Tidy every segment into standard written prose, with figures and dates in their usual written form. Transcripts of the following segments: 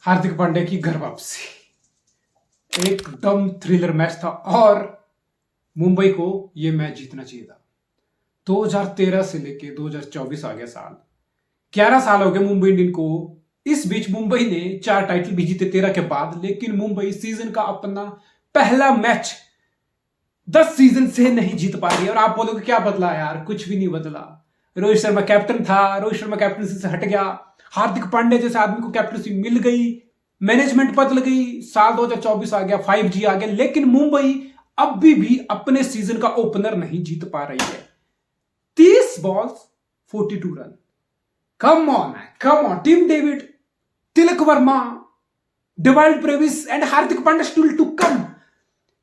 हार्दिक पांड्या की घर वापसी एकदम थ्रिलर मैच था और मुंबई को यह मैच जीतना चाहिए था। 2013 से लेके 2024 आ गया साल, 11 साल हो गए मुंबई इंडियन को। इस बीच मुंबई ने 4 टाइटल भी जीते 13 के बाद, लेकिन मुंबई सीजन का अपना पहला मैच 10 सीजन से नहीं जीत पा रही है। और आप बोलोगे क्या बदला यार? कुछ भी नहीं बदला। रोहित शर्मा कैप्टन था, रोहित शर्मा कैप्टनसी से हट गया, हार्दिक पांड्या जैसे आदमी को कैप्टनसी मिल गई, मैनेजमेंट बदल गई, साल 2024 आ गया, 5G आ गया, लेकिन मुंबई अब भी अपने सीजन का ओपनर नहीं जीत पा रही है। 30 balls 42 run. Come on man, come on. Tim David, Tilak Varma, डिवाइड Brevis and Hardik Pandya still to come.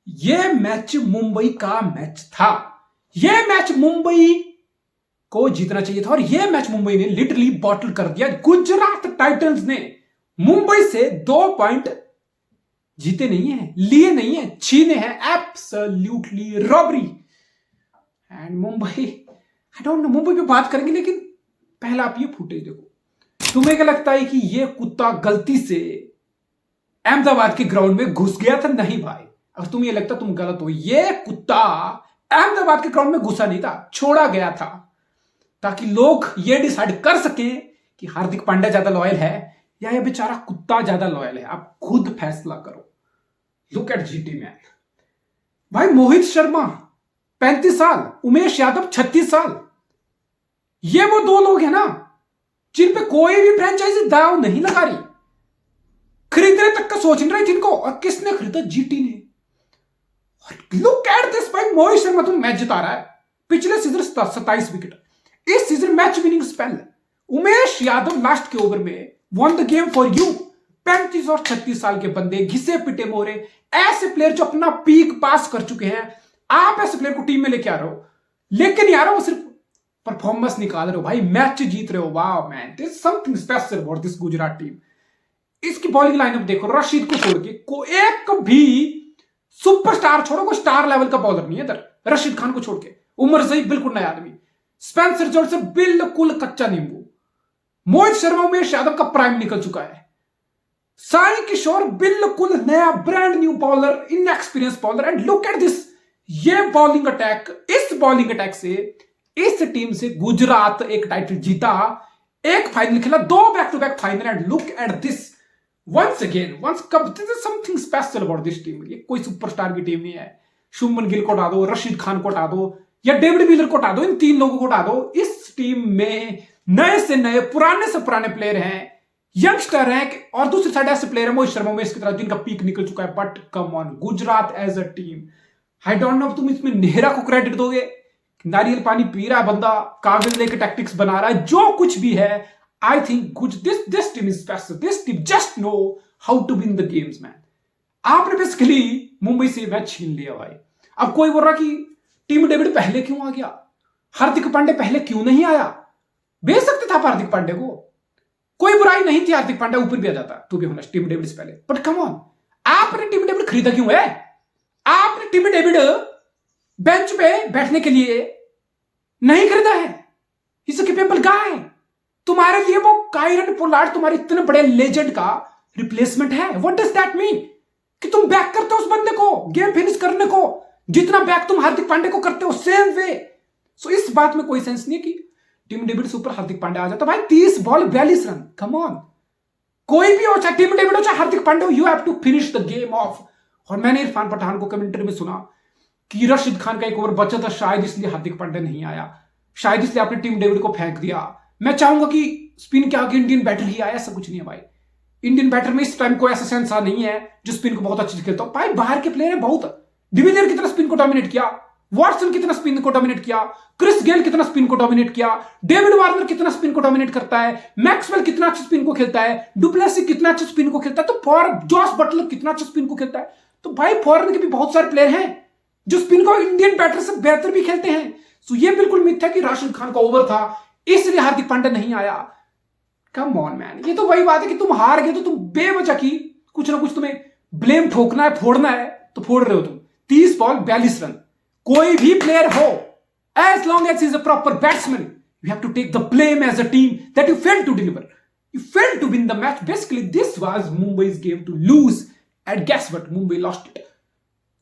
यह मैच मुंबई का मैच था। यह मैच मुंबई को जीतना चाहिए था और यह मैच मुंबई ने लिटरली बॉटल कर दिया। गुजरात टाइटंस ने मुंबई से 2 पॉइंट जीते नहीं है, लिए नहीं है, छीने हैं। Absolutely robbery. And Mumbai, I don't no, Mumbai पे बात करेंगे, लेकिन पहला आप ये फुटेज देखो। तुम्हें क्या लगता है कि ये कुत्ता गलती से अहमदाबाद के ग्राउंड में घुस गया था? नहीं भाई, अगर तुम्हें ये लगता तुम गलत हो। ये कुत्ता अहमदाबाद के ग्राउंड में घुसा नहीं था, छोड़ा गया था ताकि लोग ये डिसाइड कर सकें कि हार्दिक पांड्या ज्यादा लॉयल है या ये बेचारा कुत्ता ज्यादा लॉयल है। आप खुद फैसला करो। Look at GT man. भाई मोहित शर्मा 35 साल, उमेश यादव 36 साल। ये वो 2 लोग हैं ना जिन पे कोई भी फ्रेंचाइजी दाव नहीं लगा रही, खरीदने तक का सोच नहीं रही जिनको। और किसने खरीदा? जीटी ने। लुक एट दिस भाई, मोहित शर्मा तुम मैच जिता रहा है। पिछले सीजन 27 विकेट, इस season match winning spell. Umesh Yadav last के ओवर में one the game for you. 35 और 36 साल के बंदे, घिसे पिटे मोरे, ऐसे प्लेयर जो अपना पीक पास कर चुके हैं, आप ऐसे प्लेयर को टीम में लेके आ रहे हो। लेकिन यार वो सिर्फ परफॉर्मेंस निकाल रहे हो भाई, मैच जीत रहे हो। वाह man, this something special about this Gujarat team. इसकी बॉलिंग लाइनअप देखो, रशीद को छोड़ के एक भी सुपरस्टार, छोड़ो कोई स्टार लेवल का बॉलर नहीं है इधर। रशीद खान को छोड़ के उमर सही बिल्कुल नया आदमी, स्पेंसर जॉनसन बिल्कुल कच्चा नींबू, मोहित शर्मा, उमेश यादव का प्राइम निकल चुका है, साई किशोर बिल्कुल नया brand new bowler, inexperience bowler. And look at this, ये बॉलिंग अटैक, इस बॉलिंग अटैक से, इस टीम से गुजरात एक टाइटल जीता, एक फाइनल खेला, 2 back to back final. And look at this once again, something special about this team. ये कोई सुपरस्टार की टीम नहीं है। शुभमन गिल को हटा दो, रशीद खान को हटा दो, या डेविड मिलर को हटा दो, इन 3 लोगों को हटा दो। इस टीम में नए से नए, पुराने से पुराने प्लेयर हैं, यंगस्टर हैं, और दूसरी साइड ऐसे प्लेयर है मोहित शर्मा, उमेश की तरह, जिनका पीक निकल चुका है। But come on, Gujarat as a team, I don't know तुम इसमें नेहरा को क्रेडिट दोगे, नारियल पानी पी रहा है बंदा, कागज लेके टैक्टिक्स बना रहा है, जो कुछ भी है। I think this team is special. This team just know how to win the games man. आपने बेसिकली मुंबई से मैच छीन लिया भाई। अब कोई बोल रहा कि टीम डेविड पहले क्यों आ गया, हार्दिक पांड्या पहले क्यों नहीं आया? भेज सकते था हार्दिक पांड्या को, कोई बुराई नहीं थी। हार्दिक पांड्या ऊपर भी आ जाता to be honest Tim David से पहले। बट कम ऑन, आपने टीम डेविड खरीदा क्यों है? आपने टीम डेविड बेंच पे बैठने के लिए नहीं खरीदा है। इज अ कैपेबल गाय। तुम्हारे लिए वो कायरन पोलार्ड तुम्हारे इतने बड़े लेजेंड का रिप्लेसमेंट है। What does that mean? कि तुम बैक करते हो उस बंदे को गेम फिनिश करने को, जितना बैक तुम हार्दिक पांड्या को करते हो, सेम वे। सो इस बात में कोई सेंस नहीं है कि टीम डेविड से ऊपर हार्दिक पांड्या आ जाता। भाई 30 बॉल 42 रन, कम ऑन। कोई भी हो, चाहे टीम डेविड हो चाहे हार्दिक पांड्या हो, you have to finish the game off. और मैंने इरफान पठान को कमेंट्री में सुना कि रशीद खान का एक ओवर बचा था, शायद इसलिए हार्दिक पांड्या नहीं आया, शायद इसलिए आपने टीम डेविड को फेंक दिया। मैं चाहूंगा कि स्पिन के आगे इंडियन बैटर ही आया, ऐसा कुछ नहीं है भाई। इंडियन बैटर में इस टाइम कोई ऐसा सेंसा नहीं है जो स्पिन को बहुत अच्छे से खेलता हो। भाई बाहर के प्लेयर है बहुत। डिविलियर कितना स्पिन को डोमिनेट किया, वॉटसन कितना स्पिन को डोमिनेट किया, क्रिस गेल कितना स्पिन को डोमिनेट किया, डेविड वार्नर कितना स्पिन को डोमिनेट करता है, मैक्सवेल कितना अच्छा स्पिन को खेलता है, डुप्लेसी कितना अच्छा स्पिन को खेलता है, तो फॉर जॉस बटलर कितना अच्छा स्पिन को खेलता है। तो भाई फॉरेन के भी बहुत सारे प्लेयर हैं जो स्पिन को इंडियन बैटर से बेहतर भी खेलते हैं। सो ये बिल्कुल मिथ है कि राशिद खान का ओवर था इसलिए हार्दिक पांड्या नहीं आया। कम ऑन मैन, ये तो वही बात है कि तुम हार गए तो तुम बेवजह की कुछ ना कुछ तुम्हें ब्लेम ठोकना है, फोड़ना है तो फोड़ रहे हो तुम। 30 बॉल 42 रन, कोई भी प्लेयर हो, as long as he is a proper batsman, you have to take the blame as a team that you failed to deliver. You failed to win the match. Basically, this was Mumbai's game to lose. And guess what? Mumbai lost it.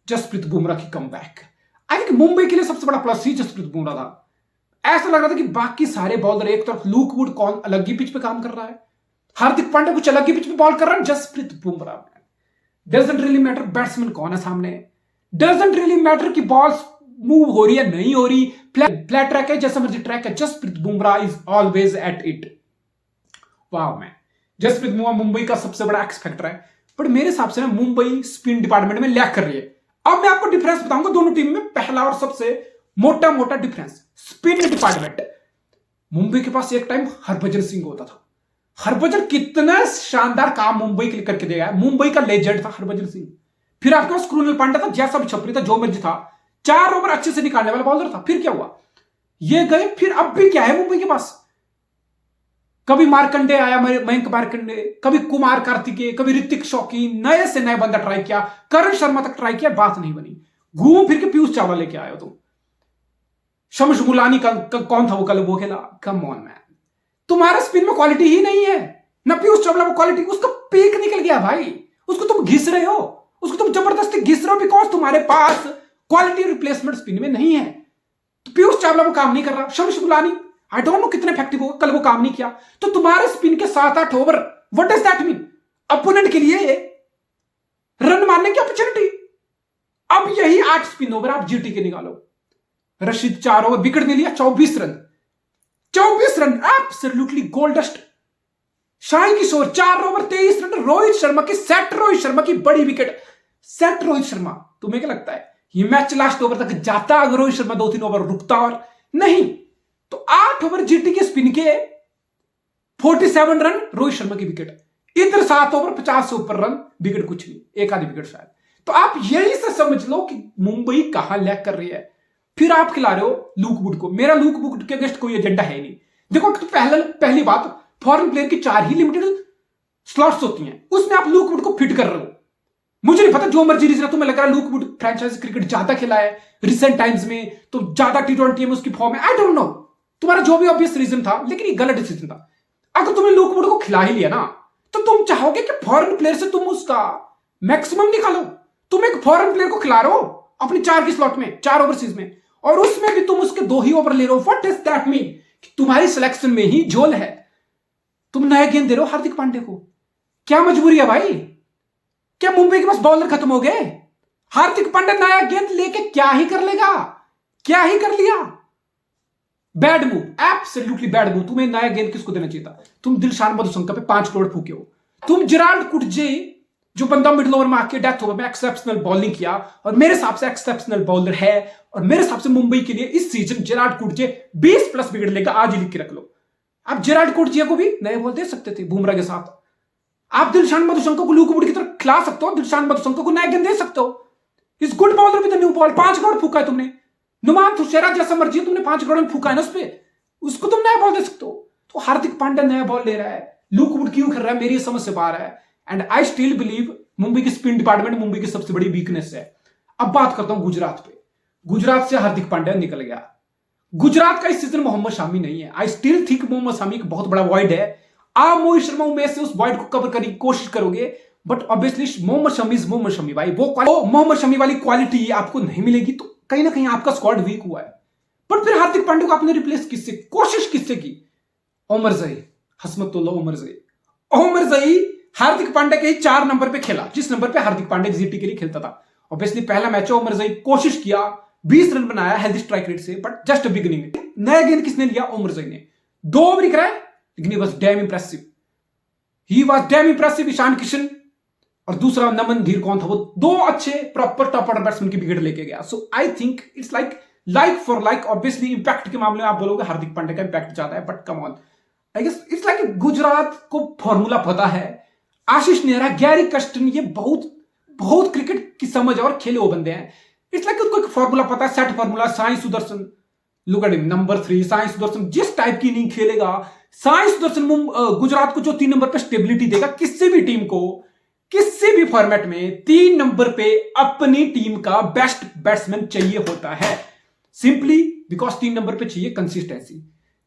Jasprit Bumrah की comeback. I think Mumbai के लिए सबसे बड़ा plus ही जसप्रीत बुमराह था। ऐसा लग रहा था कि बाकी सारे बॉलर, एक तरफ लूक वुड कौन अलग ही पिच पे काम कर रहा है, हार्दिक पांड्या कुछ अलग ही पिच पे बॉल कर रहा है, Jasprit Bumrah doesn't really matter batsman कौन है सामने, डजंट रियली मैटर कि बॉल मूव हो रही है नहीं हो रही, फ्लैट ट्रैक है जैसा मर्जी ट्रैक है, Jasprit Bumrah is always at it. वाह मैन, जसप्रीत बुमराह मुंबई का सबसे बड़ा एक्स फैक्टर है। बट मेरे हिसाब से ना मुंबई स्पिन डिपार्टमेंट में लैक कर रही है। अब मैं आपको डिफरेंस बताऊंगा दोनों टीम में। पहला और सबसे मोटा मोटा डिफरेंस, स्पिन डिपार्टमेंट। मुंबई के पास एक टाइम हरभजन सिंह होता था। हरभजन कितना शानदार काम मुंबई के लिए करके देगा, मुंबई का लेजेंड था हरभजन सिंह। फिर आपके पास कृणाल पांड्या था, जैसा भी छपरी था, जो मर्जी था, 4 ओवर अच्छे से निकालने वाला बॉलर था। फिर क्या हुआ, ये गए। फिर अब भी क्या है मुंबई के पास, कभी मार्कंडे आया, मयंक मार्कंडे, कभी कुमार कार्तिकेय, कभी ऋतिक शौकी, नए से नए बंदा ट्राई किया, करण शर्मा तक ट्राई किया, बात नहीं बनी। घूम फिर के पीयूष चावला लेके आए हो तुम। शम्स मुलानी कौन था वो कल वो खेला। कम ऑन मैन, तुम्हारे स्पिन में क्वालिटी ही नहीं है ना। पीयूष चावला में क्वालिटी, उसका पीक निकल गया भाई, उसको तुम घिस रहे हो, उसको तुम जबरदस्ती घिस रहे हो बिकॉज तुम्हारे पास क्वालिटी रिप्लेसमेंट स्पिन में नहीं है। तो पीयूष चावला वो काम नहीं कर रहा, शम्स मुलानी आई डोंट नो कितने इफेक्टिव होगा, कल वो काम नहीं किया। तो तुम्हारे स्पिन के 7-8 over, what does that mean, opponent के लिए रन मारने की अपॉर्चुनिटी। अब यही 8 स्पिन ओवर आप जीटी के निकालो। रशीद 4 ओवर विकेट नहीं लिया, 24 run, 24 run, absolutely gold dust. Sai Kishore 4 over 23 run. Rohit Sharma की सेट, रोहित शर्मा की बड़ी विकेट, सेट रोहित शर्मा। तुम्हें क्या लगता है ये मैच लास्ट ओवर तक जाता अगर रोहित शर्मा 2-3 ओवर रुकता? और नहीं, तो 8 ओवर जीटी के स्पिन के 47 रन, रोहित शर्मा की विकेट। इधर 7 ओवर 50 से ऊपर रन, विकेट कुछ नहीं, एक आधी विकेट शायद। तो आप यही से समझ लो कि मुंबई कहां लैग कर रही है। फिर आप खिला रहे हो लूक वुड को। मेरा लूक वुड के अगेंस्ट कोई एजेंडा है नहीं। देखो तो पहली बात, फॉरेन प्लेयर की 4 ही लिमिटेड स्लॉट्स होती हैं, उसमें आप लूक वुड को फिट कर रहे हो। मुझे नहीं पता, जो मर्जी रीजन, तुम्हें लग रहा है लूक वुड फ्रेंचाइजी क्रिकेट ज्यादा खेला है रिसेंट टाइम्स में, तो ज्यादा T20 में उसकी फॉर्म है, आई डोंट नो, तुम्हारा जो भी ऑब्वियस रीजन था, लेकिन ये गलत डिसीजन था। अगर तुमने लूक वुड को खिला ही लिया ना, तो तुम चाहोगे कि फॉरेन प्लेयर से तुम उसका मैक्सिमम निकालो। तुम एक फॉरेन प्लेयर को खिला रहे हो अपनी 4 की स्लॉट में, 4 ओवरसीज में, और उसमें भी तुम उसके 2 ही ओवर ले रहे हो। व्हाट डज दैट मीन, तुम्हारी सिलेक्शन में ही झोल है। तुम नया गेंद दे रहे हो हार्दिक पांड्या को, क्या मजबूरी है भाई? क्या मुंबई के पास बॉलर खत्म हो गए? हार्दिक पांड्या नया गेंद लेके क्या ही कर लेगा, क्या ही कर लिया? Bad move, absolutely bad move. तुम्हें नया गेंद किसको देना चाहिए था? तुम दिलशान मधुशंका पे 5 करोड़ फूके हो। तुम जेराल्ड कुडजे, जो बंदा मिडिल ओवर में आके डेथ ओवर में एक्सेप्शनल बॉलिंग किया, और मेरे हिसाब से एक्सेप्शनल बॉलर है, और मेरे हिसाब से मुंबई के लिए इस सीजन जेराल्ड कुडजे 20+ विकेट लेगा, आज ही लिख के रख लो। आप जेराल्ड कुडजे को भी नए बॉल दे सकते थे बुमराह के साथ। आप दिलशान मधुशंका को लूक वुड की तरफ खिला सकते हो, दिलशान मधुशंका को नया गेंद दे सकते हो। इस good bowler with new ball 5 crore फूका है तुमने। नुमान थुशेरा जैसा मर्जी तुमने 5 करोड़ में फूका है ना उस पे, उसको तुम नया बॉल दे सकते हो। तो हार्दिक पांड्या नया बॉल ले रहा है, लूक वुड क्यों कर रहा है, मेरी समझ से बाहर है। And I still believe Mumbai की स्पिन डिपार्टमेंट मुंबई की सबसे बड़ी वीकनेस है। अब बात करता हूं गुजरात पे। गुजरात से हार्दिक पांड्या निकल गया। गुजरात का इस सीजन मोहम्मद शामी नहीं है। I still think Mohammed Shami एक बहुत बड़ा वॉइड है। आप मोहित शर्मा उमेश से उस वॉइड को कवर करने की कोशिश करोगे, but obviously Mohammed Shami is Mohammed Shami भाई। वो मोहम्मद शमी वाली क्वालिटी आपको नहीं मिलेगी, तो कहीं ना कहीं आपका स्क्वाड वीक हुआ है। बट फिर हार्दिक पांड्या को आपने रिप्लेस किससे, कोशिश किससे की? ओमर जई, हसमतुल्लाह ओमर जई। ओमर जई हार्दिक पांड्या के 4 नंबर पे खेला, जिस नंबर पे हार्दिक पांड्या जीटी के लिए खेलता था। ऑब्वियसली पहला मैच है, ओमर जई कोशिश किया, 20 रन बनाया हेल्दी स्ट्राइक रेट से, बट जस्ट बिगिनिंग। नया गेंद किसने लिया? ओमर जई ने। 2 ओवर कराए, लेकिन he was damn impressive, he was damn impressive. Ishan Kishan और दूसरा नमन धीर कौन था, वो 2 अच्छे प्रॉपर टॉप ऑर्डर बैट्समैन की विकेट लेके गया। So I think it's like four like. Obviously impact के मामले में आप बोलोगे हार्दिक पांड्या का इंपैक्ट ज्यादा है, but come on, I guess it's like Gujarat को फॉर्मूला पता है। आशीष नेहरा, गैरी कस्टन, ये बहुत क्रिकेट की समझ और खेले वो बंदे हैं। इट्स लाइक उनको एक फॉर्मूला पता है, set formula. Sai Sudarshan, look at him, number 3 Sai Sudarshan, जिस टाइप की इनिंग खेलेगा साई सुदर्शन गुजरात को जो 3 नंबर पे स्टेबिलिटी देगा, किसी भी टीम को किसी भी फॉर्मेट में 3 नंबर पे अपनी टीम का बेस्ट बैट्समैन चाहिए होता है, सिंपली बिकॉज 3 नंबर पे चाहिए कंसिस्टेंसी।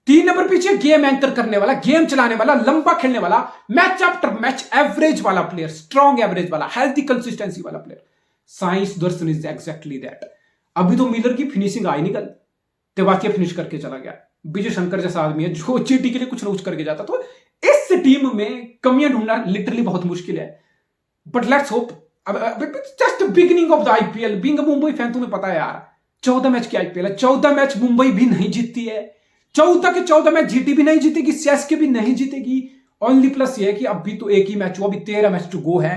3 नंबर पीछे गेम एंकर करने वाला, गेम चलाने वाला, लंबा खेलने वाला, मैच आफ्टर मैच एवरेज वाला प्लेयर, स्ट्रॉन्ग एवरेज वाला, हेल्थी कंसिस्टेंसी वाला player. Sai Sudarshan is exactly that. अभी तो मिलर की फिनिशिंग आई नहीं कल, तेवातिया फिनिश करके चला गया। विजय शंकर जैसा आदमी है जो चीटी के लिए कुछ ना कुछ करके जाता। तो इस टीम में कमियां ढूंढना लिटरली बहुत मुश्किल है, but let's hope. Just beginning of the IPL, being a Mumbai fan तुम्हें पता है यार, 14 मैच की आईपीएल है, 14 मैच मुंबई भी नहीं जीतती है, 14 के 14 मैच जीटी भी नहीं जीतेगी, सीएसके भी नहीं जीतेगी। ओनली प्लस ये है कि अभी तो एक ही मैच हुआ, अभी 13 मैच टू गो है।